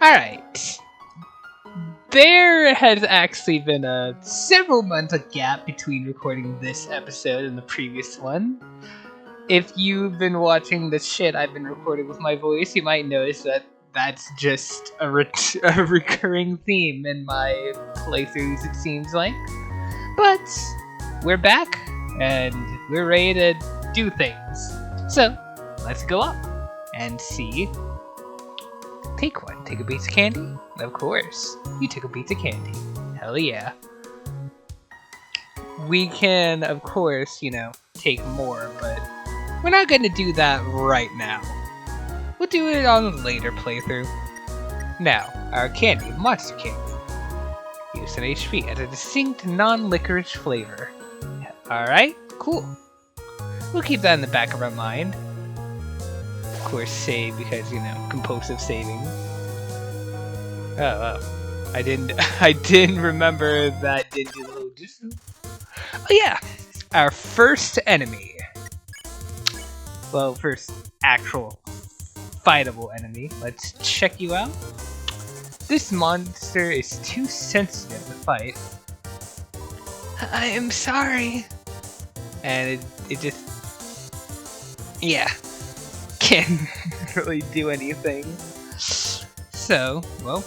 Alright. There has actually been a several months of gap between recording this episode and the previous one. If you've been watching the shit I've been recording with my voice, you might notice that that's just a recurring theme in my playthroughs, it seems like. But we're back, and we're ready to do things. So, let's go up and see. Take one. Take a piece of candy? Of course. You took a piece of candy. Hell yeah. We can, of course, take more, but we're not going to do that right now. We'll do it on a later playthrough. Now, our candy, monster candy. Use an HP as a distinct non-licorice flavor. Alright, cool. We'll keep that in the back of our mind. Of course, save because, compulsive saving. Oh, I didn't remember that did do a little jutsu. Oh yeah, our first enemy. Well, first actual fightable enemy. Let's check you out. This monster is too sensitive to fight. I am sorry. And it just... yeah. Can't really do anything. So, well...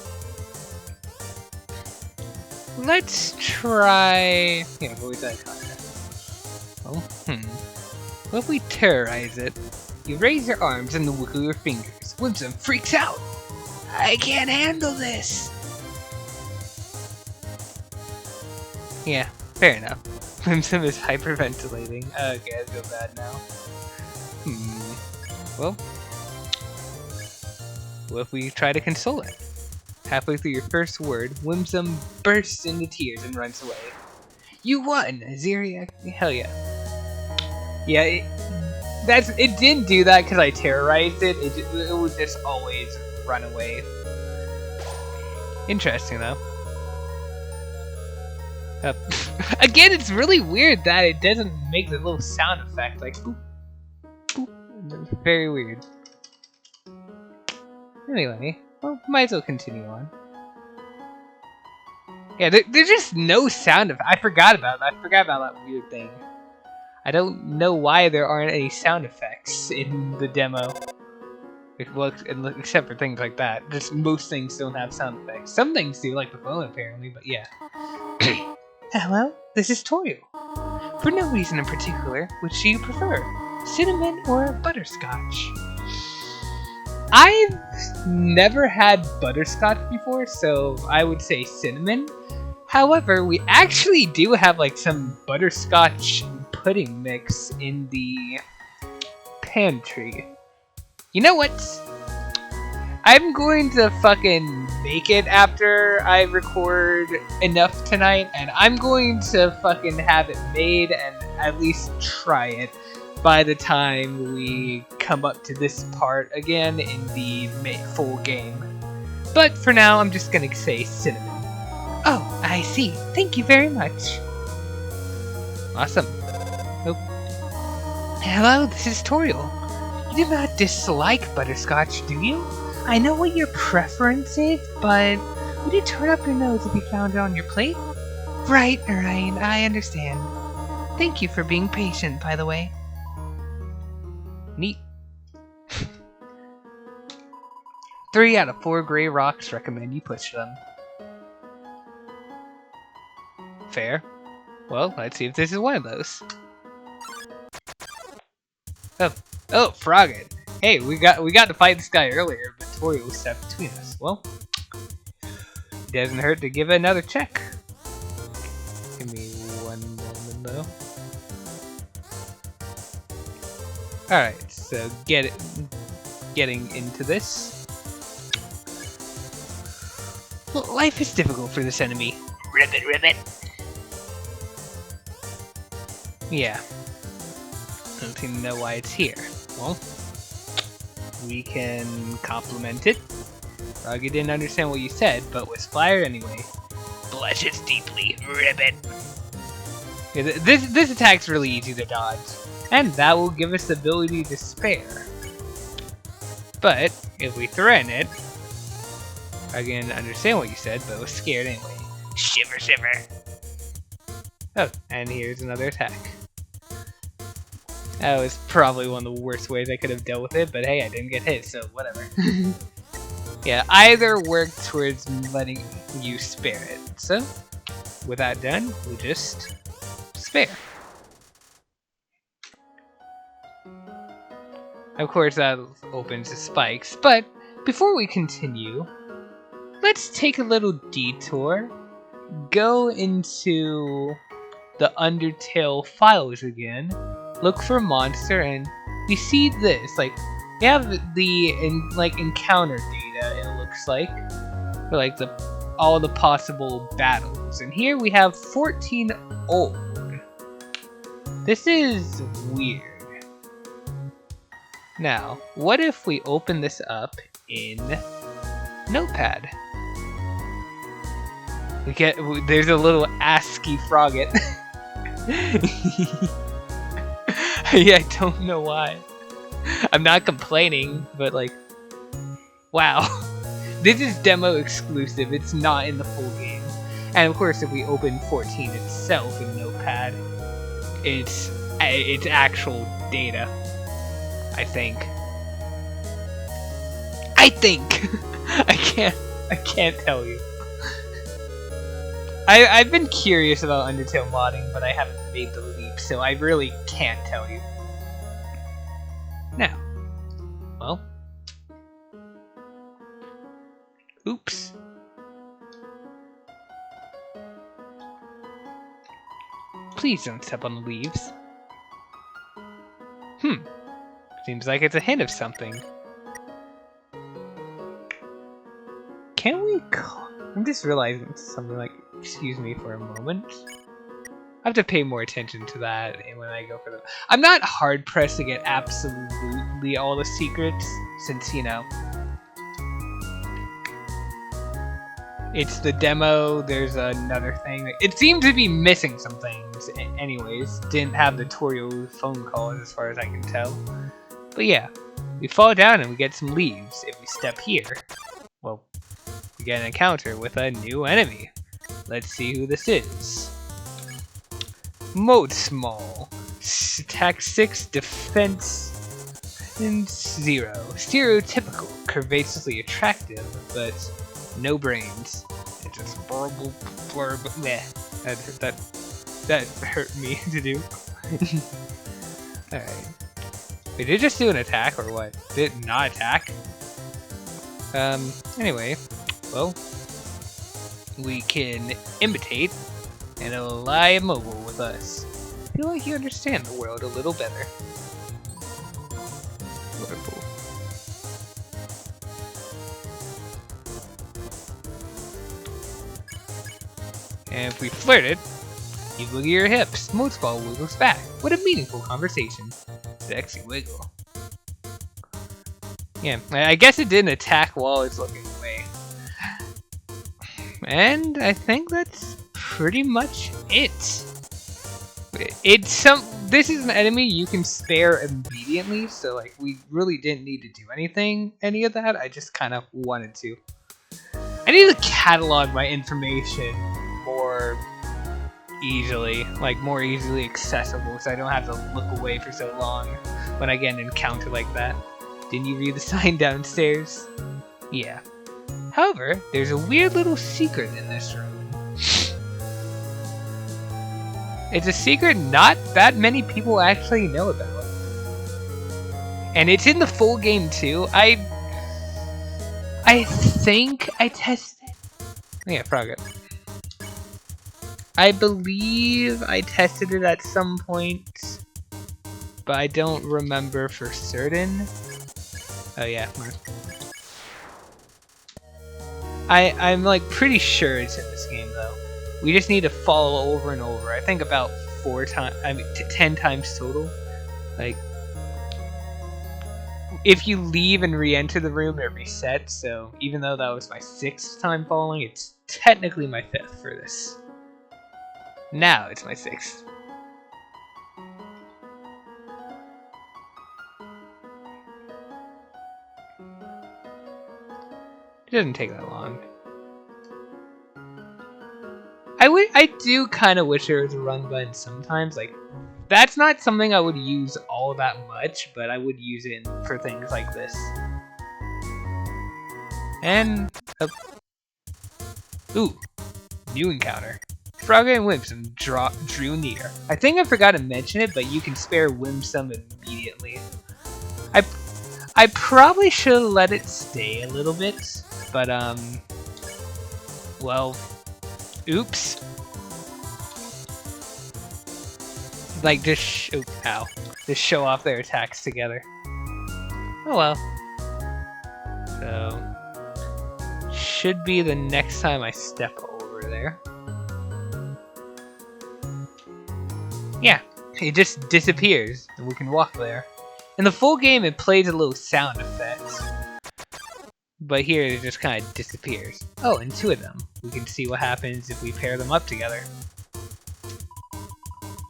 let's try... yeah, voice eye contact. Oh, What if we terrorize it? You raise your arms and wiggle your fingers. Whimsun freaks out! I can't handle this! Yeah, fair enough. Whimsun is hyperventilating. Okay, I feel bad now. Well, what if we try to console it? Halfway through your first word, Whimsun bursts into tears and runs away. You won! Ziriak, hell yeah. Yeah, it didn't do that because I terrorized it. It would just always run away. Interesting though. Again, it's really weird that it doesn't make the little sound effect like boop, boop. Very weird. Anyway, well, might as well continue on. Yeah, there's just no sound effect. I forgot about that. I forgot about that weird thing. I don't know why there aren't any sound effects in the demo. Well, except for things like that. Just most things don't have sound effects. Some things do, like the phone apparently, but yeah. Hello, this is Toyo. For no reason in particular, which do you prefer? Cinnamon or butterscotch? I've never had butterscotch before, so I would say cinnamon. However, we actually do have like some butterscotch pudding mix in the pantry. You know what? I'm going to fucking make it after I record enough tonight, and I'm going to fucking have it made and at least try it by the time we come up to this part again in the full game. But for now, I'm just gonna say cinnamon. Oh, I see. Thank you very much. Awesome. Oh. Hello, this is Toriel. You do not dislike butterscotch, do you? I know what your preference is, but would you turn up your nose if you found it on your plate? Right, I understand. Thank you for being patient, by the way. Neat. 3 out of 4 gray rocks recommend you push them. Fair. Well, let's see if this is one of those. Oh, Frogget. Hey, we got to fight this guy earlier, but Toyo stepped between us. Well, it doesn't hurt to give it another check. Give me one moment though. Alright, so getting into this. Well, life is difficult for this enemy. Ribbit. Yeah. I don't seem to know why it's here. Well, we can compliment it. Froggy didn't understand what you said, but was flattered anyway. Blushes deeply, ribbit. Yeah, this attack's really easy to dodge, and that will give us the ability to spare. But if we threaten it, I can understand what you said, but I was scared anyway. Shiver, shiver. Oh, and here's another attack. That was probably one of the worst ways I could have dealt with it, but hey, I didn't get hit, so whatever. Yeah, either work towards letting you spare it. So, with that done, we just spare. Of course, that opens the spikes, but before we continue, let's take a little detour, go into the Undertale files again, look for a monster, and we see this. Like, we have the encounter data. It looks like for like all the possible battles, and here we have 14 old. This is weird. Now, what if we open this up in Notepad? There's a little ASCII frogget. Yeah, I don't know why. I'm not complaining, but like, wow. This is demo exclusive, it's not in the full game. And of course, if we open 14 itself in Notepad, it's actual data. I think. I can't tell you. I've been curious about Undertale modding, but I haven't made the leap, so I really can't tell you. Now, well, oops. Please don't step on the leaves. Seems like it's a hint of something. Can we call... I'm just realizing something like... Excuse me for a moment. I have to pay more attention to that when I go for them. I'm not hard-pressed to get absolutely all the secrets, since, you know... It's the demo, there's another thing. It seemed to be missing some things, anyways. Didn't have the tutorial phone calls as far as I can tell. But yeah, we fall down and we get some leaves. If we step here, well, we get an encounter with a new enemy. Let's see who this is. Mode Small. Attack 6, defense and 0. Stereotypical, curvaceously attractive, but no brains. It's just horrible blurb. Meh. That hurt me to do. Alright. Wait, did it just do an attack or what? Did it not attack? Anyway, well, we can imitate and it'll lie immobile with us. I feel like you understand the world a little better. Wonderful. And if we flirt it, you wiggle your hips. Most ball wiggles back. What a meaningful conversation. Sexy wiggle. Yeah, I guess it didn't attack while it's looking away. And I think that's pretty much it. This is an enemy you can spare immediately, so like we really didn't need to do any of that. I just kind of wanted to. I need to catalog my information more easily, like more easily accessible, so I don't have to look away for so long when I get an encounter like that. Didn't you read the sign downstairs? Yeah. However, there's a weird little secret in this room. It's a secret not that many people actually know about. And it's in the full game too. I think I tested. Yeah, Frogget. I believe I tested it at some point, but I don't remember for certain. Oh yeah. I'm like pretty sure it's in this game though. We just need to follow over and over. I think about 10 times total. Like, if you leave and re-enter the room, it resets. So even though that was my 6th time following, it's technically my 5th for this. Now it's my 6th. It doesn't take that long. I do kind of wish there was a run button sometimes. Like, that's not something I would use all that much, but I would use it for things like this. And ooh, new encounter. Frog and Whimsum drew near. I think I forgot to mention it, but you can spare Whimsum immediately. I probably should have let it stay a little bit, but well, oops. Like just just show off their attacks together. Oh well. So should be the next time I step over there. Yeah, it just disappears and we can walk there. In the full game it plays a little sound effect. But here it just kind of disappears. Oh, and two of them. We can see what happens if we pair them up together.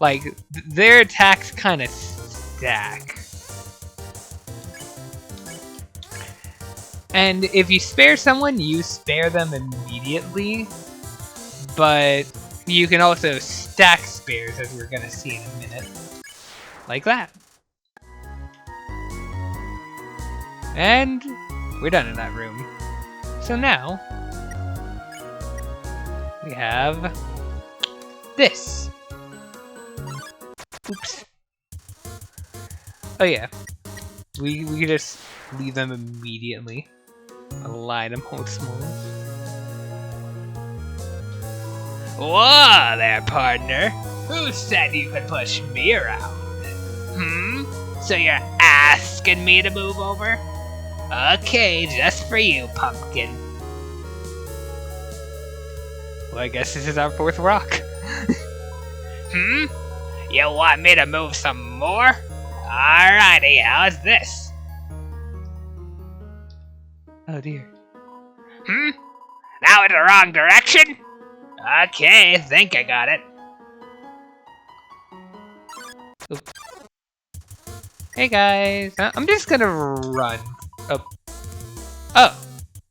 Like, their attacks kind of stack. And if you spare someone, you spare them immediately. But you can also stack spares, as we're gonna see in a minute. Like that. And we're done in that room. So now, we have this. Oops. Oh yeah, we could just leave them immediately. Align them hold small. Whoa there, partner. Who said you could push me around? So you're asking me to move over? Okay, just for you, pumpkin. Well, I guess this is our fourth rock. You want me to move some more? Alrighty, how's this? Oh dear. Now in the wrong direction? Okay, think I got it. Oop. Hey guys, I'm just gonna run. Oh,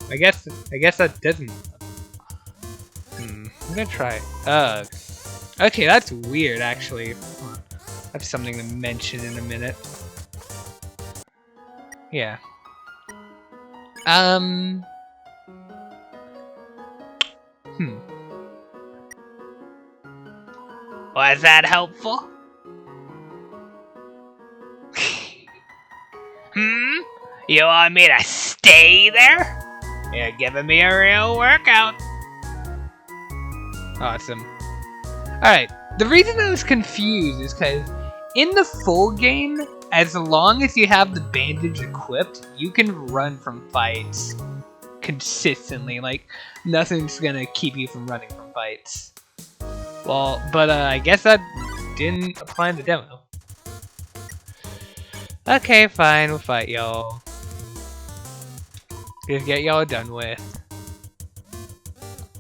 I guess that doesn't. I'm gonna try it. Okay, that's weird actually. I have something to mention in a minute. Yeah. Was that helpful? You want me to stay there? You're giving me a real workout. Awesome. Alright, the reason I was confused is because in the full game, as long as you have the bandage equipped, you can run from fights consistently. Like, nothing's gonna keep you from running from fights. Well, but I guess that didn't apply in the demo. Okay, fine, we'll fight y'all. Just get y'all done with.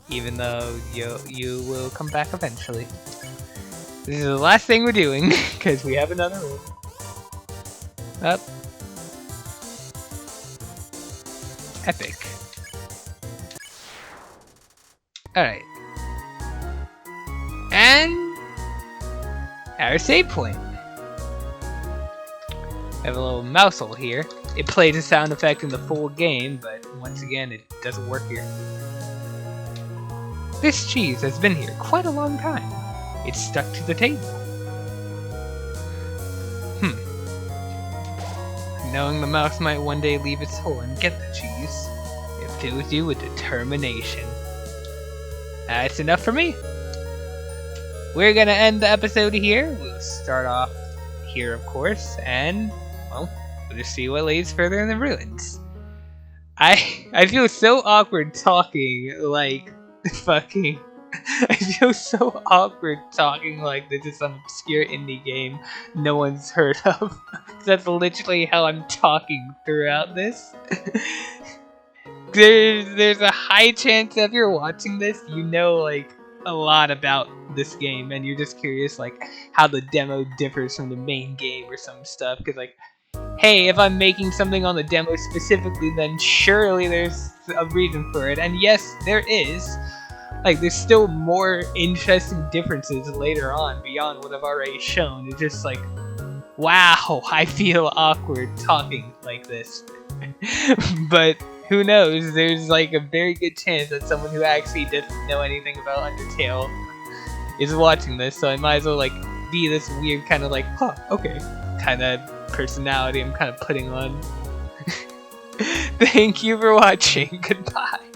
Even though you will come back eventually. This is the last thing we're doing, because we have another room. Up. Epic. Alright. And our save point. I have a little mouse hole here. It plays a sound effect in the full game, but once again, it doesn't work here. This cheese has been here quite a long time. It's stuck to the table. Knowing the mouse might one day leave its hole and get the cheese, it fills you with determination. That's enough for me. We're gonna end the episode here. We'll start off here, of course, and, well, we'll just see what lays further in the ruins. I feel so awkward talking like fucking. I feel so awkward talking like this is some obscure indie game no one's heard of. That's literally how I'm talking throughout this. There's a high chance if you're watching this, you know like a lot about this game, and you're just curious like how the demo differs from the main game or some stuff. Because like hey, if I'm making something on the demo specifically, then surely there's a reason for it. And yes, there is. Like, there's still more interesting differences later on beyond what I've already shown. It's just like, wow, I feel awkward talking like this. But who knows? There's like a very good chance that someone who actually doesn't know anything about Undertale is watching this, so I might as well like be this weird kind of like, huh, okay, kind of personality I'm kind of putting on. Thank you for watching. Goodbye.